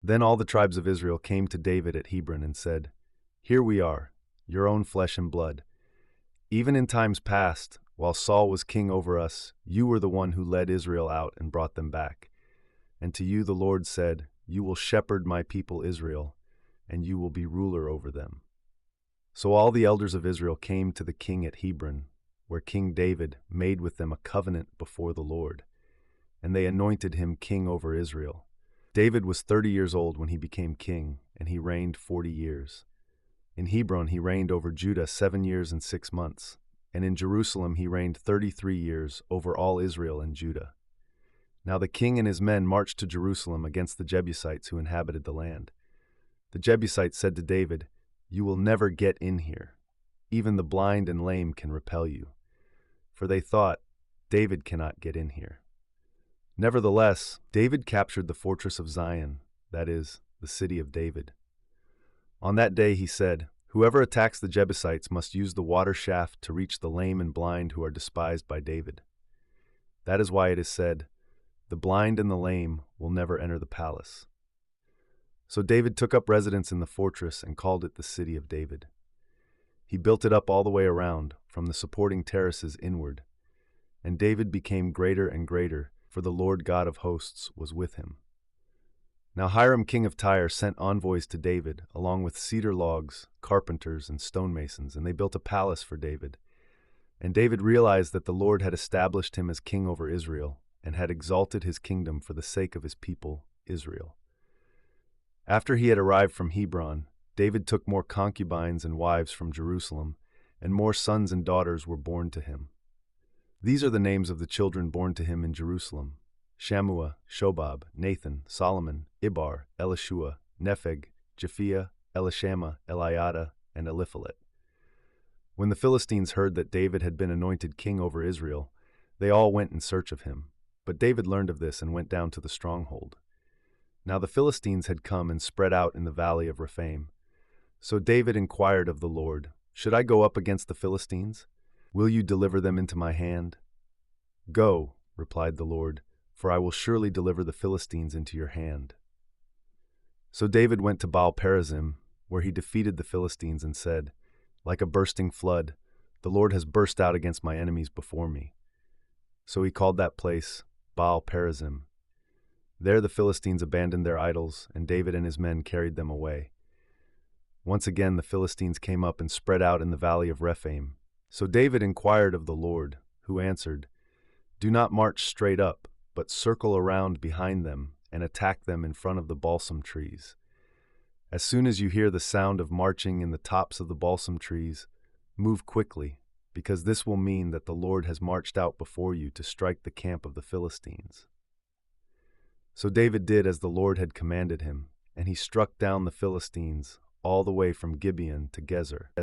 Then all the tribes of Israel came to David at Hebron and said, "Here we are, your own flesh and blood. Even in times past, while Saul was king over us, you were the one who led Israel out and brought them back. And to you the Lord said, 'You will shepherd my people Israel, and you will be ruler over them.'" So all the elders of Israel came to the king at Hebron, where King David made with them a covenant before the Lord, and they anointed him king over Israel. David was 30 years old when he became king, and he reigned 40 years. In Hebron he reigned over Judah 7 years and 6 months, and in Jerusalem he reigned 33 years over all Israel and Judah. Now the king and his men marched to Jerusalem against the Jebusites who inhabited the land. The Jebusites said to David, "You will never get in here. Even the blind and lame can repel you." For they thought, "David cannot get in here." Nevertheless, David captured the fortress of Zion, that is, the city of David. On that day he said, "Whoever attacks the Jebusites must use the water shaft to reach the lame and blind who are despised by David." That is why it is said, "The blind and the lame will never enter the palace." So David took up residence in the fortress and called it the City of David. He built it up all the way around, from the supporting terraces inward. And David became greater and greater, for the Lord God of hosts was with him. Now Hiram king of Tyre sent envoys to David, along with cedar logs, carpenters, and stonemasons, and they built a palace for David. And David realized that the Lord had established him as king over Israel, and had exalted his kingdom for the sake of his people, Israel. After he had arrived from Hebron, David took more concubines and wives from Jerusalem, and more sons and daughters were born to him. These are the names of the children born to him in Jerusalem: Shammua, Shobab, Nathan, Solomon, Ibar, Elishua, Nepheg, Japhia, Elishama, Eliada, and Eliphalet. When the Philistines heard that David had been anointed king over Israel, they all went in search of him. But David learned of this and went down to the stronghold. Now the Philistines had come and spread out in the valley of Rephaim. So David inquired of the Lord, "Should I go up against the Philistines? Will you deliver them into my hand?" "Go," replied the Lord, "for I will surely deliver the Philistines into your hand." So David went to Baal-perazim, where he defeated the Philistines and said, "Like a bursting flood, the Lord has burst out against my enemies before me." So he called that place Baal-perazim. There the Philistines abandoned their idols, and David and his men carried them away. Once again the Philistines came up and spread out in the valley of Rephaim. So David inquired of the Lord, who answered, "Do not march straight up, but circle around behind them and attack them in front of the balsam trees. As soon as you hear the sound of marching in the tops of the balsam trees, move quickly, because this will mean that the Lord has marched out before you to strike the camp of the Philistines." So David did as the Lord had commanded him, and he struck down the Philistines all the way from Gibeon to Gezer.